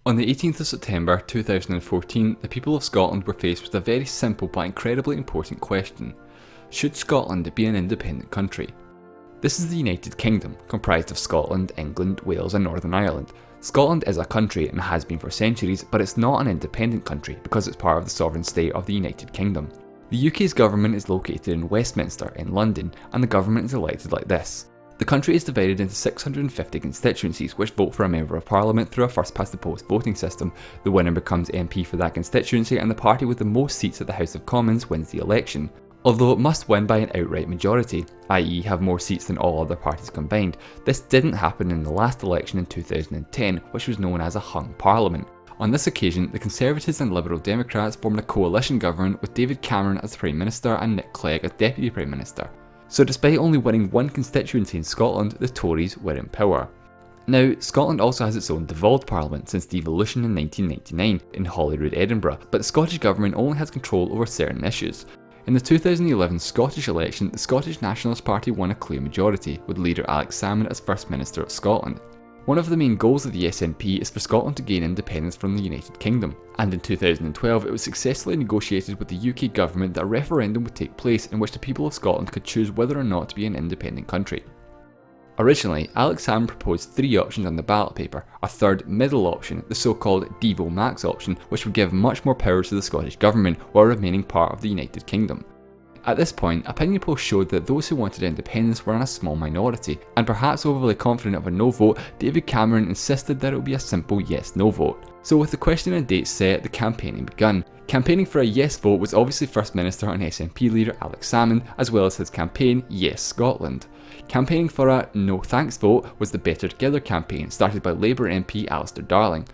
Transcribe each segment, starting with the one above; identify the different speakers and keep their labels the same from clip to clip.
Speaker 1: On the 18th of September 2014, the people of Scotland were faced with a very simple but incredibly important question. Should Scotland be an independent country? This is the United Kingdom, comprised of Scotland, England, Wales and Northern Ireland. Scotland is a country and has been for centuries, but it's not an independent country because it's part of the sovereign state of the United Kingdom. The UK's government is located in Westminster in London, and the government is elected like this. The country is divided into 650 constituencies which vote for a Member of Parliament through a first-past-the-post voting system. The winner becomes MP for that constituency and the party with the most seats at the House of Commons wins the election. Although it must win by an outright majority, i.e. have more seats than all other parties combined. This didn't happen in the last election in 2010, which was known as a hung parliament. On this occasion, the Conservatives and Liberal Democrats formed a coalition government with David Cameron as Prime Minister and Nick Clegg as Deputy Prime Minister. So despite only winning one constituency in Scotland, the Tories were in power. Now, Scotland also has its own devolved parliament since devolution in 1999 in Holyrood, Edinburgh, but the Scottish Government only has control over certain issues. In the 2011 Scottish election, the Scottish Nationalist Party won a clear majority, with leader Alex Salmond as First Minister of Scotland. One of the main goals of the SNP is for Scotland to gain independence from the United Kingdom, and in 2012 it was successfully negotiated with the UK government that a referendum would take place in which the people of Scotland could choose whether or not to be an independent country. Originally, Alex Salmond proposed three options on the ballot paper: a third middle option, the so-called Devo Max option, which would give much more power to the Scottish Government while remaining part of the United Kingdom. At this point, opinion polls showed that those who wanted independence were in a small minority, and perhaps overly confident of a no vote, David Cameron insisted that it would be a simple yes-no vote. So with the question and date set, the campaigning begun. Campaigning for a yes vote was obviously First Minister and SNP leader Alex Salmond, as well as his campaign Yes Scotland. Campaigning for a no thanks vote was the Better Together campaign, started by Labour MP Alistair Darling.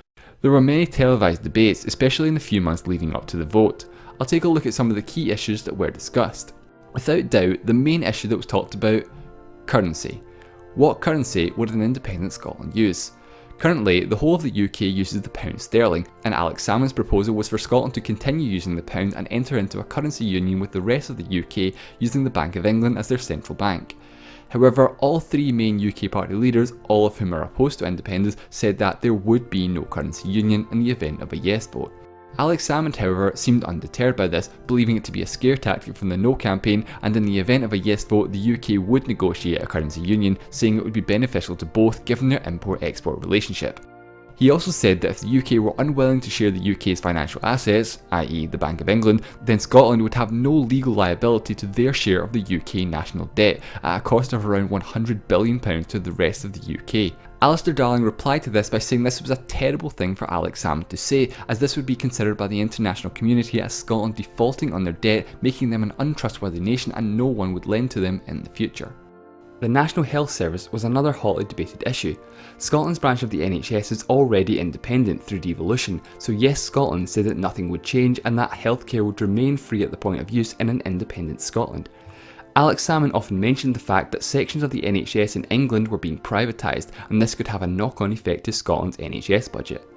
Speaker 1: There were many televised debates, especially in the few months leading up to the vote. I'll take a look at some of the key issues that were discussed. Without doubt, the main issue that was talked about: currency. What currency would an independent Scotland use? Currently, the whole of the UK uses the pound sterling, and Alex Salmond's proposal was for Scotland to continue using the pound and enter into a currency union with the rest of the UK using the Bank of England as their central bank. However, all three main UK party leaders, all of whom are opposed to independence, said that there would be no currency union in the event of a yes vote. Alex Salmond, however, seemed undeterred by this, believing it to be a scare tactic from the no campaign, and in the event of a yes vote, the UK would negotiate a currency union, saying it would be beneficial to both given their import-export relationship. He also said that if the UK were unwilling to share the UK's financial assets, i.e. the Bank of England, then Scotland would have no legal liability to their share of the UK national debt, at a cost of around £100 billion to the rest of the UK. Alistair Darling replied to this by saying this was a terrible thing for Alex Salmond to say, as this would be considered by the international community as Scotland defaulting on their debt, making them an untrustworthy nation and no one would lend to them in the future. The National Health Service was another hotly debated issue. Scotland's branch of the NHS is already independent through devolution, so Yes Scotland said that nothing would change and that healthcare would remain free at the point of use in an independent Scotland. Alex Salmond often mentioned the fact that sections of the NHS in England were being privatised, and this could have a knock-on effect to Scotland's NHS budget.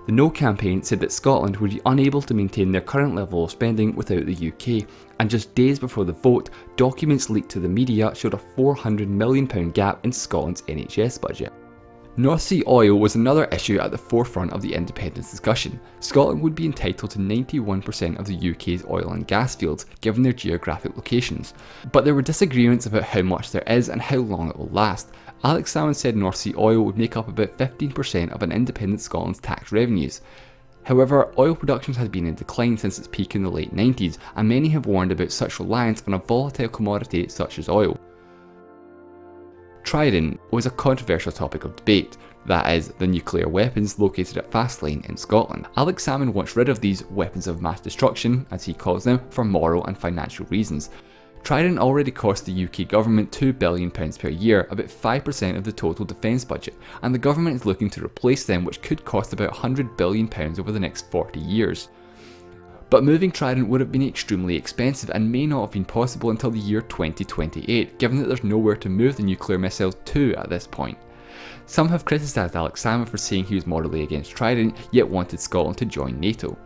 Speaker 1: The No campaign said that Scotland would be unable to maintain their current level of spending without the UK, and just days before the vote, documents leaked to the media showed a £400 million gap in Scotland's NHS budget. North Sea oil was another issue at the forefront of the independence discussion. Scotland would be entitled to 91% of the UK's oil and gas fields, given their geographic locations. But there were disagreements about how much there is and how long it will last. Alex Salmond said North Sea oil would make up about 15% of an independent Scotland's tax revenues. However, oil production has been in decline since its peak in the late 90s, and many have warned about such reliance on a volatile commodity such as oil. Trident was a controversial topic of debate, that is, the nuclear weapons located at Fastlane in Scotland. Alex Salmond wants rid of these weapons of mass destruction, as he calls them, for moral and financial reasons. Trident already cost the UK government £2 billion per year, about 5% of the total defence budget, and the government is looking to replace them, which could cost about £100 billion over the next 40 years. But moving Trident would have been extremely expensive and may not have been possible until the year 2028, given that there's nowhere to move the nuclear missiles to at this point. Some have criticised Alex Salmond for saying he was morally against Trident, yet wanted Scotland to join NATO.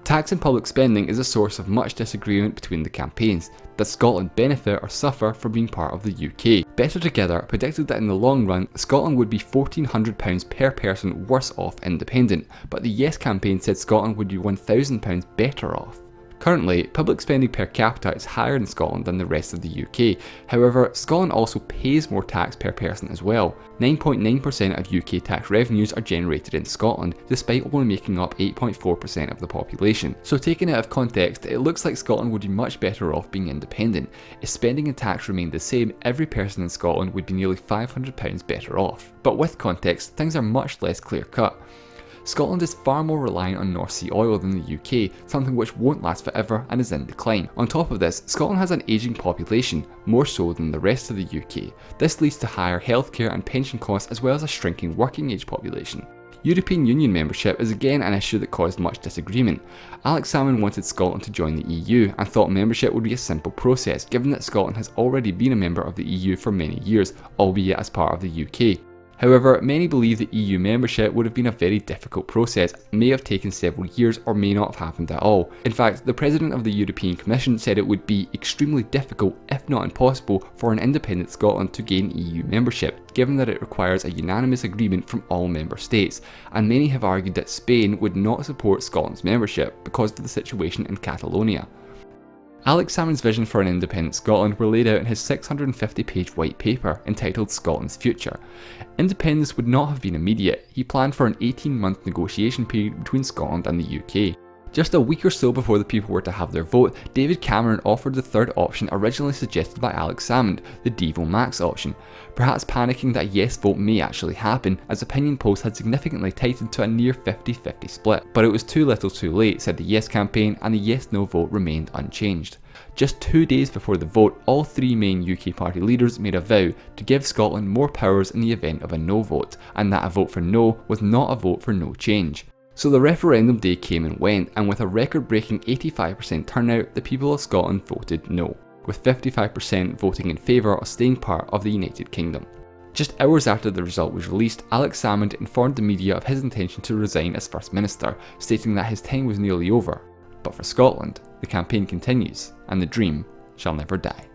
Speaker 1: Tax and public spending is a source of much disagreement between the campaigns. Does Scotland benefit or suffer from being part of the UK? Better Together predicted that in the long run, Scotland would be £1,400 per person worse off independent, but the Yes campaign said Scotland would be £1,000 better off. Currently, public spending per capita is higher in Scotland than the rest of the UK. However, Scotland also pays more tax per person as well. 9.9% of UK tax revenues are generated in Scotland, despite only making up 8.4% of the population. So taken out of context, it looks like Scotland would be much better off being independent. If spending and tax remained the same, every person in Scotland would be nearly £500 better off. But with context, things are much less clear-cut. Scotland is far more reliant on North Sea oil than the UK, something which won't last forever and is in decline. On top of this, Scotland has an ageing population, more so than the rest of the UK. This leads to higher healthcare and pension costs as well as a shrinking working age population. European Union membership is again an issue that caused much disagreement. Alex Salmond wanted Scotland to join the EU and thought membership would be a simple process, given that Scotland has already been a member of the EU for many years, albeit as part of the UK. However, many believe that EU membership would have been a very difficult process, may have taken several years or may not have happened at all. In fact, the President of the European Commission said it would be extremely difficult, if not impossible, for an independent Scotland to gain EU membership, given that it requires a unanimous agreement from all member states, and many have argued that Spain would not support Scotland's membership because of the situation in Catalonia. Alex Salmond's vision for an independent Scotland were laid out in his 650-page white paper entitled Scotland's Future. Independence would not have been immediate. He planned for an 18-month negotiation period between Scotland and the UK. Just a week or so before the people were to have their vote, David Cameron offered the third option originally suggested by Alex Salmond, the Devo Max option, perhaps panicking that a yes vote may actually happen, as opinion polls had significantly tightened to a near 50-50 split. But it was too little too late, said the Yes campaign, and the yes-no vote remained unchanged. Just 2 days before the vote, all three main UK party leaders made a vow to give Scotland more powers in the event of a no vote, and that a vote for no was not a vote for no change. So the referendum day came and went, and with a record-breaking 85% turnout, the people of Scotland voted no, with 55% voting in favour of staying part of the United Kingdom. Just hours after the result was released, Alex Salmond informed the media of his intention to resign as First Minister, stating that his time was nearly over. But for Scotland, the campaign continues, and the dream shall never die.